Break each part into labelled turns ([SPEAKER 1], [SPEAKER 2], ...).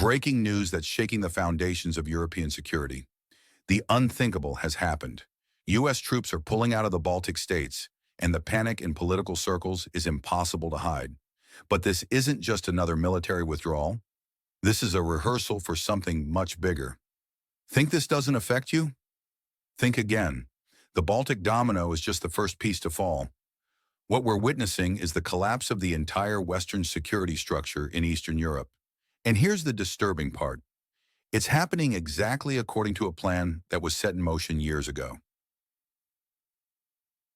[SPEAKER 1] Breaking news that's shaking the foundations of European security. The unthinkable has happened. U.S. troops are pulling out of the Baltic states, and the panic in political circles is impossible to hide. But this isn't just another military withdrawal. This is a rehearsal for something much bigger. Think this doesn't affect you? Think again. The Baltic domino is just the first piece to fall. What we're witnessing is the collapse of the entire Western security structure in Eastern Europe. And here's the disturbing part. It's happening exactly according to a plan that was set in motion years ago.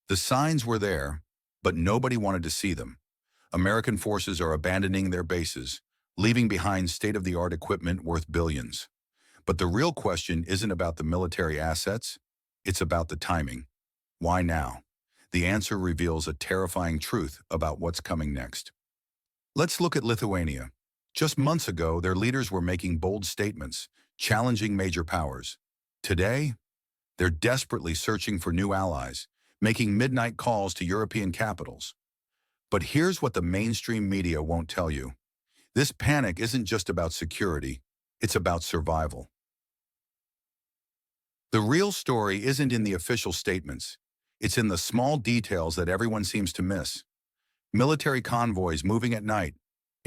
[SPEAKER 1] The signs were there, but nobody wanted to see them. American forces are abandoning their bases, leaving behind state-of-the-art equipment worth billions. But the real question isn't about the military assets, it's about the timing. Why now? The answer reveals a terrifying truth about what's coming next. Let's look at Lithuania. Just months ago, their leaders were making bold statements, challenging major powers. Today, they're desperately searching for new allies, making midnight calls to European capitals. But here's what the mainstream media won't tell you. This panic isn't just about security, it's about survival. The real story isn't in the official statements. It's in the small details that everyone seems to miss. Military convoys moving at night,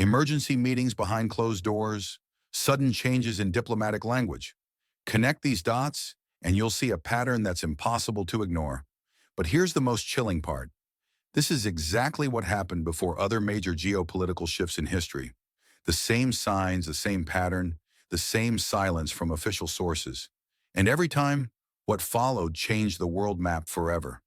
[SPEAKER 1] emergency meetings behind closed doors, sudden changes in diplomatic language. Connect these dots, and you'll see a pattern that's impossible to ignore. But here's the most chilling part. This is exactly what happened before other major geopolitical shifts in history. The same signs, the same pattern, the same silence from official sources. And every time, what followed changed the world map forever.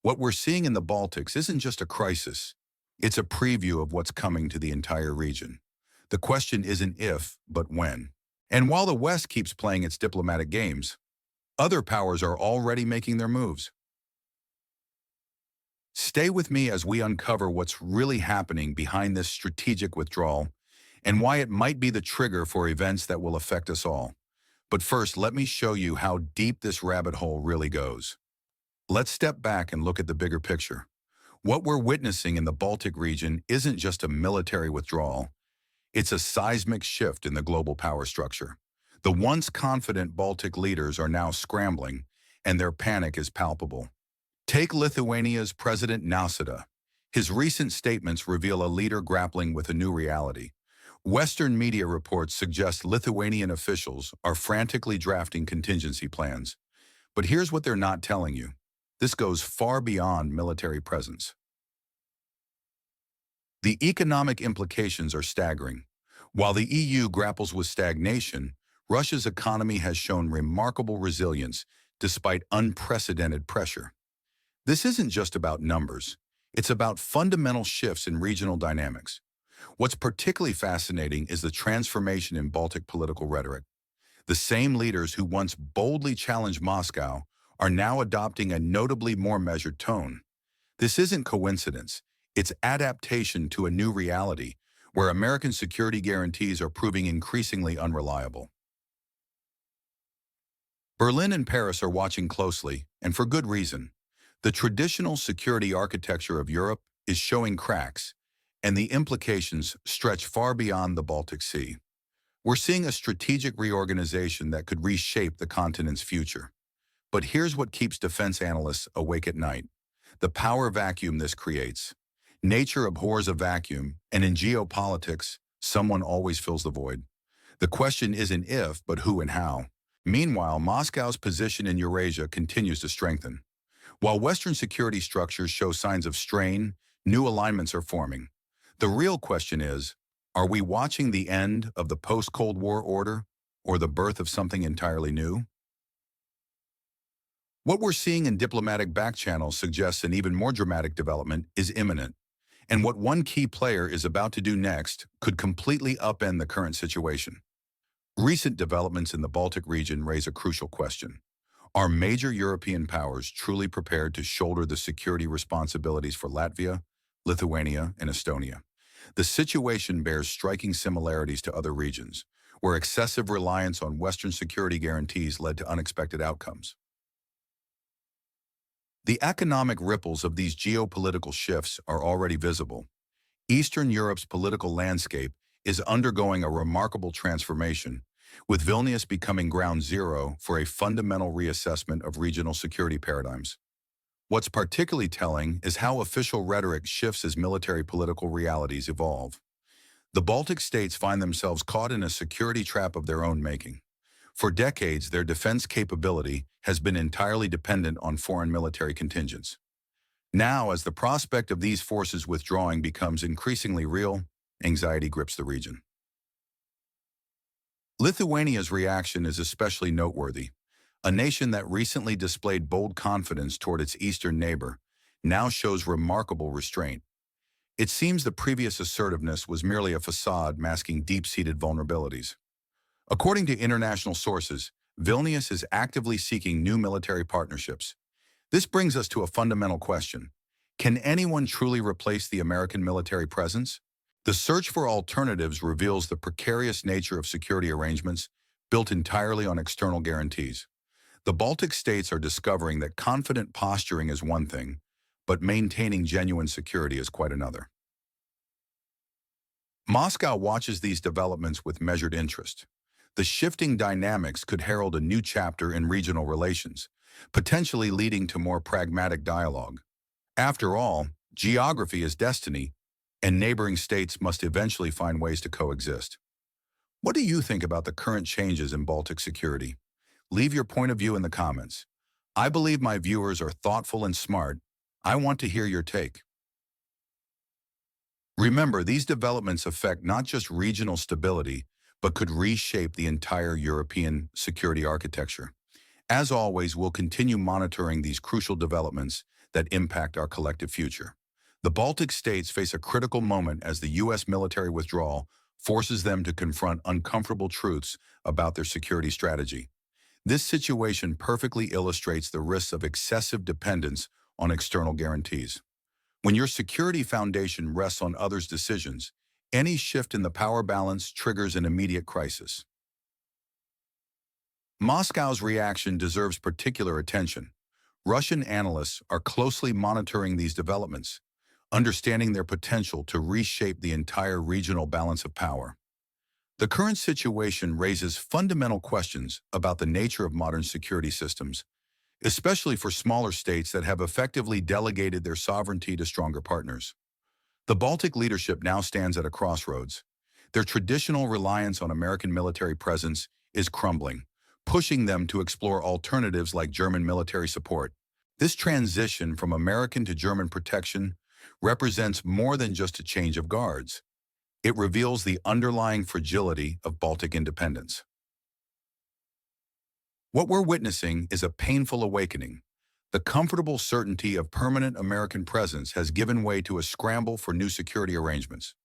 [SPEAKER 1] What we're seeing in the Baltics isn't just a crisis. It's a preview of what's coming to the entire region. The question isn't if, but when. And while the West keeps playing its diplomatic games, other powers are already making their moves. Stay with me as we uncover what's really happening behind this strategic withdrawal and why it might be the trigger for events that will affect us all. But first, let me show you how deep this rabbit hole really goes. Let's step back and look at the bigger picture. What we're witnessing in the Baltic region isn't just a military withdrawal. It's a seismic shift in the global power structure. The once confident Baltic leaders are now scrambling, and their panic is palpable. Take Lithuania's President Nausėda. His recent statements reveal a leader grappling with a new reality. Western media reports suggest Lithuanian officials are frantically drafting contingency plans. But here's what they're not telling you. This goes far beyond military presence. The economic implications are staggering. While the EU grapples with stagnation, Russia's economy has shown remarkable resilience despite unprecedented pressure. This isn't just about numbers. It's about fundamental shifts in regional dynamics. What's particularly fascinating is the transformation in Baltic political rhetoric. The same leaders who once boldly challenged Moscow are now adopting a notably more measured tone. This isn't coincidence. It's adaptation to a new reality where American security guarantees are proving increasingly unreliable. Berlin and Paris are watching closely, and for good reason. The traditional security architecture of Europe is showing cracks, and the implications stretch far beyond the Baltic Sea. We're seeing a strategic reorganization that could reshape the continent's future. But here's what keeps defense analysts awake at night: the power vacuum this creates. Nature abhors a vacuum, and in geopolitics, someone always fills the void. The question isn't if, but who and how. Meanwhile, Moscow's position in Eurasia continues to strengthen. While Western security structures show signs of strain, new alignments are forming. The real question is, are we watching the end of the post-Cold War order or the birth of something entirely new? What we're seeing in diplomatic backchannels suggests an even more dramatic development is imminent, and what one key player is about to do next could completely upend the current situation. Recent developments in the Baltic region raise a crucial question. Are major European powers truly prepared to shoulder the security responsibilities for Latvia, Lithuania, and Estonia? The situation bears striking similarities to other regions, where excessive reliance on Western security guarantees led to unexpected outcomes. The economic ripples of these geopolitical shifts are already visible. Eastern Europe's political landscape is undergoing a remarkable transformation, with Vilnius becoming ground zero for a fundamental reassessment of regional security paradigms. What's particularly telling is how official rhetoric shifts as military political realities evolve. The Baltic states find themselves caught in a security trap of their own making. For decades, their defense capability has been entirely dependent on foreign military contingents. Now, as the prospect of these forces withdrawing becomes increasingly real, anxiety grips the region. Lithuania's reaction is especially noteworthy. A nation that recently displayed bold confidence toward its eastern neighbor now shows remarkable restraint. It seems the previous assertiveness was merely a facade masking deep-seated vulnerabilities. According to international sources, Vilnius is actively seeking new military partnerships. This brings us to a fundamental question. Can anyone truly replace the American military presence? The search for alternatives reveals the precarious nature of security arrangements built entirely on external guarantees. The Baltic states are discovering that confident posturing is one thing, but maintaining genuine security is quite another. Moscow watches these developments with measured interest. The shifting dynamics could herald a new chapter in regional relations, potentially leading to more pragmatic dialogue. After all, geography is destiny, and neighboring states must eventually find ways to coexist. What do you think about the current changes in Baltic security? Leave your point of view in the comments. I believe my viewers are thoughtful and smart. I want to hear your take. Remember, these developments affect not just regional stability, but could reshape the entire European security architecture. As always, we'll continue monitoring these crucial developments that impact our collective future. The Baltic states face a critical moment as the U.S. military withdrawal forces them to confront uncomfortable truths about their security strategy. This situation perfectly illustrates the risks of excessive dependence on external guarantees. When your security foundation rests on others' decisions, any shift in the power balance triggers an immediate crisis. Moscow's reaction deserves particular attention. Russian analysts are closely monitoring these developments, understanding their potential to reshape the entire regional balance of power. The current situation raises fundamental questions about the nature of modern security systems, especially for smaller states that have effectively delegated their sovereignty to stronger partners. The Baltic leadership now stands at a crossroads. Their traditional reliance on American military presence is crumbling, pushing them to explore alternatives like German military support. This transition from American to German protection represents more than just a change of guards. It reveals the underlying fragility of Baltic independence. What we're witnessing is a painful awakening. The comfortable certainty of permanent American presence has given way to a scramble for new security arrangements.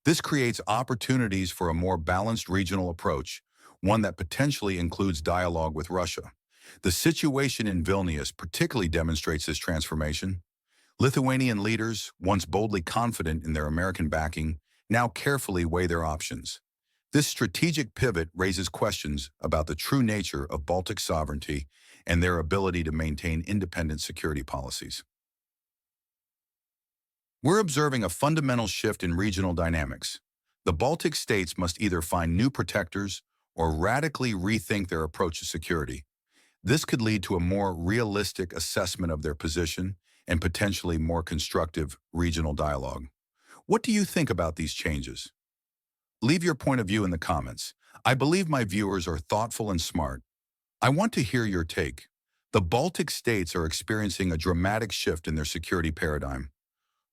[SPEAKER 1] This creates opportunities for a more balanced regional approach, one that potentially includes dialogue with Russia. The situation in Vilnius particularly demonstrates this transformation. Lithuanian leaders, once boldly confident in their American backing, now carefully weigh their options. This strategic pivot raises questions about the true nature of Baltic sovereignty and their ability to maintain independent security policies. We're observing a fundamental shift in regional dynamics. The Baltic states must either find new protectors or radically rethink their approach to security. This could lead to a more realistic assessment of their position and potentially more constructive regional dialogue. What do you think about these changes? Leave your point of view in the comments. I believe my viewers are thoughtful and smart. I want to hear your take. The Baltic states are experiencing a dramatic shift in their security paradigm.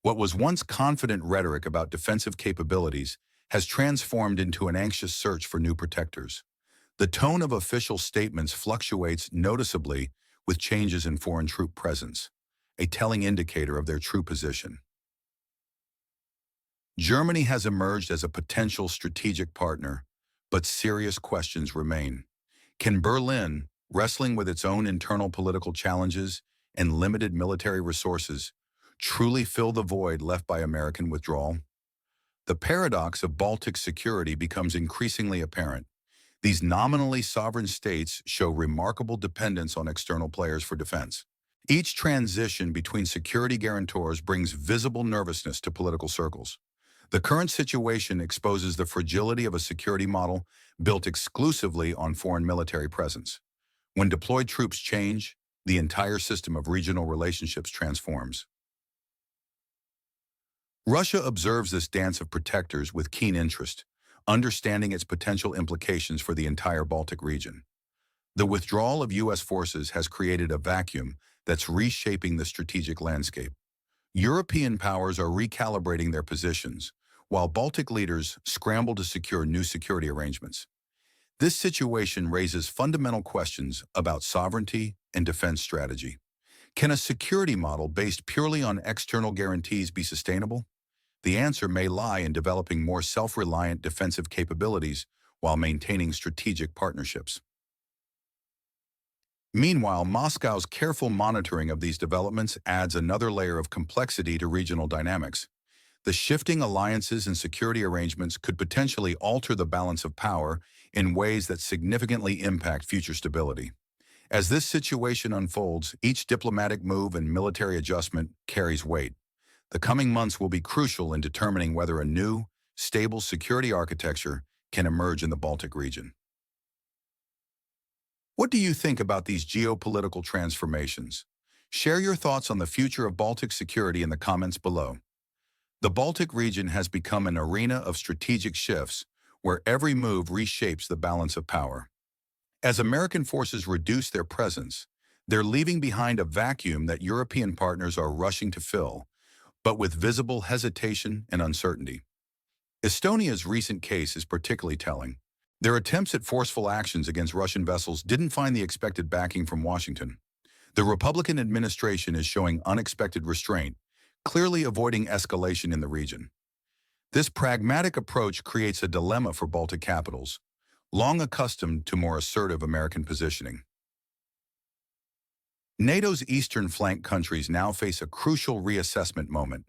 [SPEAKER 1] What was once confident rhetoric about defensive capabilities has transformed into an anxious search for new protectors. The tone of official statements fluctuates noticeably with changes in foreign troop presence, a telling indicator of their true position. Germany has emerged as a potential strategic partner, but serious questions remain. Can Berlin, wrestling with its own internal political challenges and limited military resources, truly fill the void left by American withdrawal? The paradox of Baltic security becomes increasingly apparent. These nominally sovereign states show remarkable dependence on external players for defense. Each transition between security guarantors brings visible nervousness to political circles. The current situation exposes the fragility of a security model built exclusively on foreign military presence. When deployed troops change, the entire system of regional relationships transforms. Russia observes this dance of protectors with keen interest, understanding its potential implications for the entire Baltic region. The withdrawal of U.S. forces has created a vacuum that's reshaping the strategic landscape. European powers are recalibrating their positions, while Baltic leaders scramble to secure new security arrangements. This situation raises fundamental questions about sovereignty and defense strategy. Can a security model based purely on external guarantees be sustainable? The answer may lie in developing more self-reliant defensive capabilities while maintaining strategic partnerships. Meanwhile, Moscow's careful monitoring of these developments adds another layer of complexity to regional dynamics. The shifting alliances and security arrangements could potentially alter the balance of power in ways that significantly impact future stability. As this situation unfolds, each diplomatic move and military adjustment carries weight. The coming months will be crucial in determining whether a new, stable security architecture can emerge in the Baltic region. What do you think about these geopolitical transformations? Share your thoughts on the future of Baltic security in the comments below. The Baltic region has become an arena of strategic shifts where every move reshapes the balance of power. As American forces reduce their presence, they're leaving behind a vacuum that European partners are rushing to fill, but with visible hesitation and uncertainty. Estonia's recent case is particularly telling. Their attempts at forceful actions against Russian vessels didn't find the expected backing from Washington. The Republican administration is showing unexpected restraint, clearly avoiding escalation in the region. This pragmatic approach creates a dilemma for Baltic capitals, long accustomed to more assertive American positioning. NATO's eastern flank countries now face a crucial reassessment moment.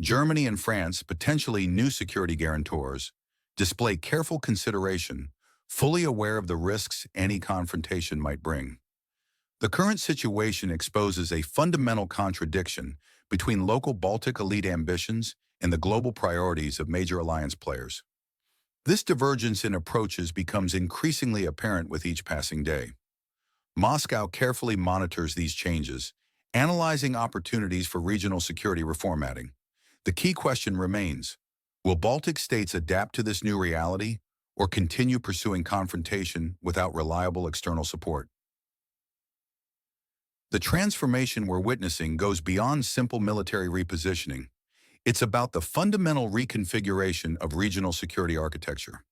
[SPEAKER 1] Germany and France, potentially new security guarantors, display careful consideration, fully aware of the risks any confrontation might bring. The current situation exposes a fundamental contradiction between local Baltic elite ambitions and the global priorities of major alliance players. This divergence in approaches becomes increasingly apparent with each passing day. Moscow carefully monitors these changes, analyzing opportunities for regional security reformatting. The key question remains: will Baltic states adapt to this new reality or continue pursuing confrontation without reliable external support? The transformation we're witnessing goes beyond simple military repositioning. It's about the fundamental reconfiguration of regional security architecture.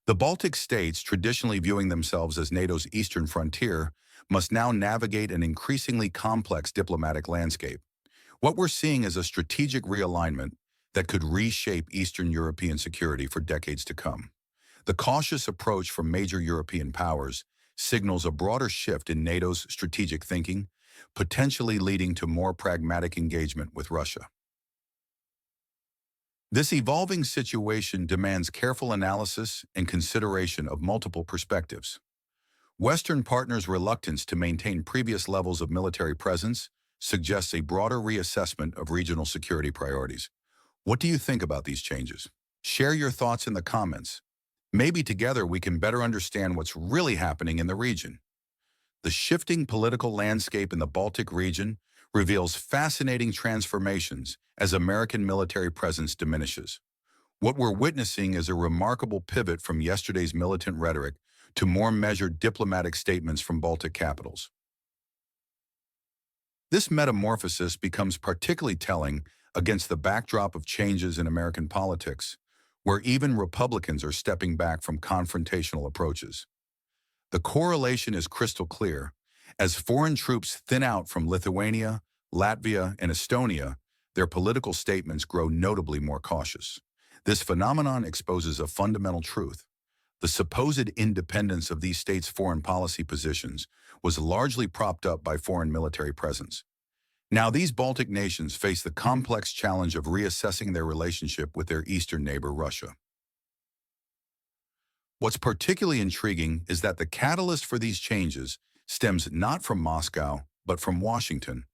[SPEAKER 1] The Baltic states, traditionally viewing themselves as NATO's eastern frontier, must now navigate an increasingly complex diplomatic landscape. What we're seeing is a strategic realignment that could reshape Eastern European security for decades to come. The cautious approach from major European powers signals a broader shift in NATO's strategic thinking, potentially leading to more pragmatic engagement with Russia. This evolving situation demands careful analysis and consideration of multiple perspectives. Western partners' reluctance to maintain previous levels of military presence suggests a broader reassessment of regional security priorities. What do you think about these changes? Share your thoughts in the comments. Maybe together we can better understand what's really happening in the region. The shifting political landscape in the Baltic region reveals fascinating transformations as American military presence diminishes. What we're witnessing is a remarkable pivot from yesterday's militant rhetoric to more measured diplomatic statements from Baltic capitals. This metamorphosis becomes particularly telling against the backdrop of changes in American politics, where even Republicans are stepping back from confrontational approaches. The correlation is crystal clear. As foreign troops thin out from Lithuania, Latvia, and Estonia, their political statements grow notably more cautious. This phenomenon exposes a fundamental truth. The supposed independence of these states' foreign policy positions was largely propped up by foreign military presence. Now these Baltic nations face the complex challenge of reassessing their relationship with their eastern neighbor, Russia. What's particularly intriguing is that the catalyst for these changes stems not from Moscow, but from Washington,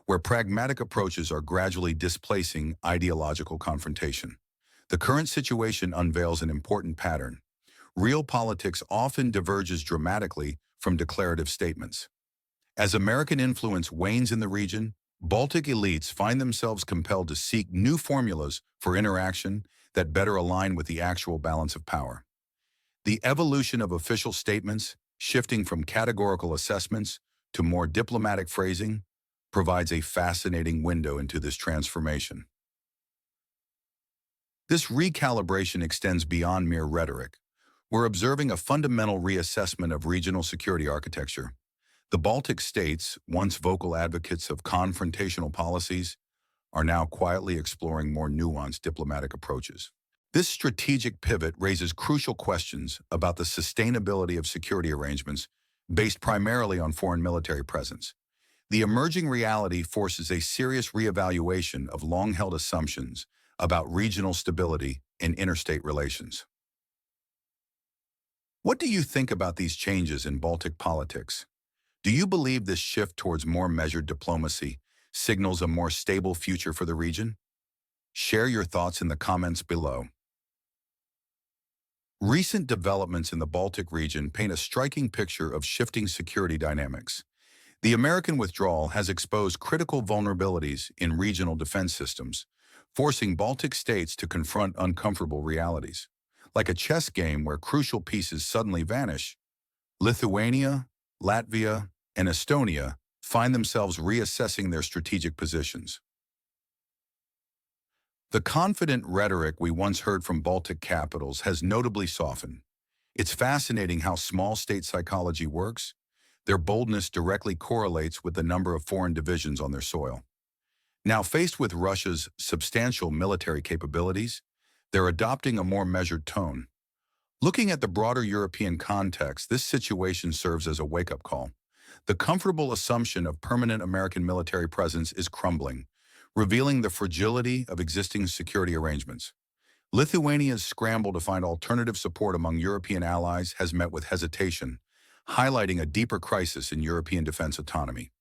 [SPEAKER 1] where pragmatic approaches are gradually displacing ideological confrontation. The current situation unveils an important pattern. Real politics often diverges dramatically from declarative statements. As American influence wanes in the region, Baltic elites find themselves compelled to seek new formulas for interaction that better align with the actual balance of power. The evolution of official statements, shifting from categorical assessments to more diplomatic phrasing, provides a fascinating window into this transformation. This recalibration extends beyond mere rhetoric. We're observing a fundamental reassessment of regional security architecture. The Baltic states, once vocal advocates of confrontational policies, are now quietly exploring more nuanced diplomatic approaches. This strategic pivot raises crucial questions about the sustainability of security arrangements based primarily on foreign military presence. The emerging reality forces a serious reevaluation of long-held assumptions about regional stability and interstate relations. What do you think about these changes in Baltic politics? Do you believe this shift towards more measured diplomacy signals a more stable future for the region? Share your thoughts in the comments below. Recent developments in the Baltic region paint a striking picture of shifting security dynamics. The American withdrawal has exposed critical vulnerabilities in regional defense systems, forcing Baltic states to confront uncomfortable realities. Like a chess game where crucial pieces suddenly vanish, Lithuania, Latvia, and Estonia find themselves reassessing their strategic positions. The confident rhetoric we once heard from Baltic capitals has notably softened. It's fascinating how small state psychology works. Their boldness directly correlates with the number of foreign divisions on their soil. Now faced with Russia's substantial military capabilities, they're adopting a more measured tone. Looking at the broader European context, this situation serves as a wake-up call. The comfortable assumption of permanent American military presence is crumbling, revealing the fragility of existing security arrangements. Lithuania's scramble to find alternative support among European allies has met with hesitation, highlighting a deeper crisis in European defense autonomy.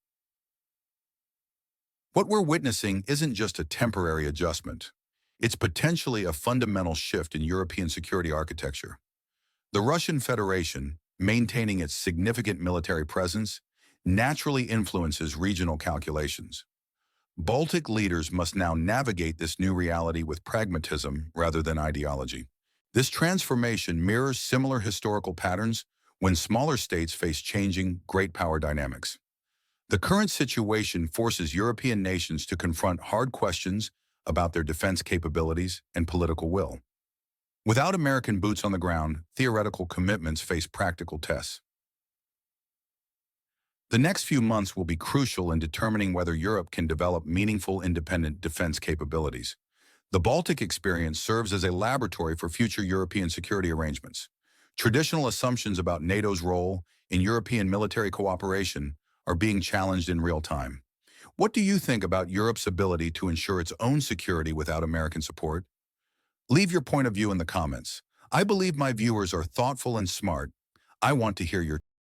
[SPEAKER 1] What we're witnessing isn't just a temporary adjustment. It's potentially a fundamental shift in European security architecture. The Russian Federation, maintaining its significant military presence, naturally influences regional calculations. Baltic leaders must now navigate this new reality with pragmatism rather than ideology. This transformation mirrors similar historical patterns when smaller states face changing great power dynamics. The current situation forces European nations to confront hard questions about their defense capabilities and political will. Without American boots on the ground, theoretical commitments face practical tests. The next few months will be crucial in determining whether Europe can develop meaningful independent defense capabilities. The Baltic experience serves as a laboratory for future European security arrangements. Traditional assumptions about NATO's role in European military cooperation are being challenged in real time. What do you think about Europe's ability to ensure its own security without American support? Leave your point of view in the comments. I believe my viewers are thoughtful and smart. I want to hear your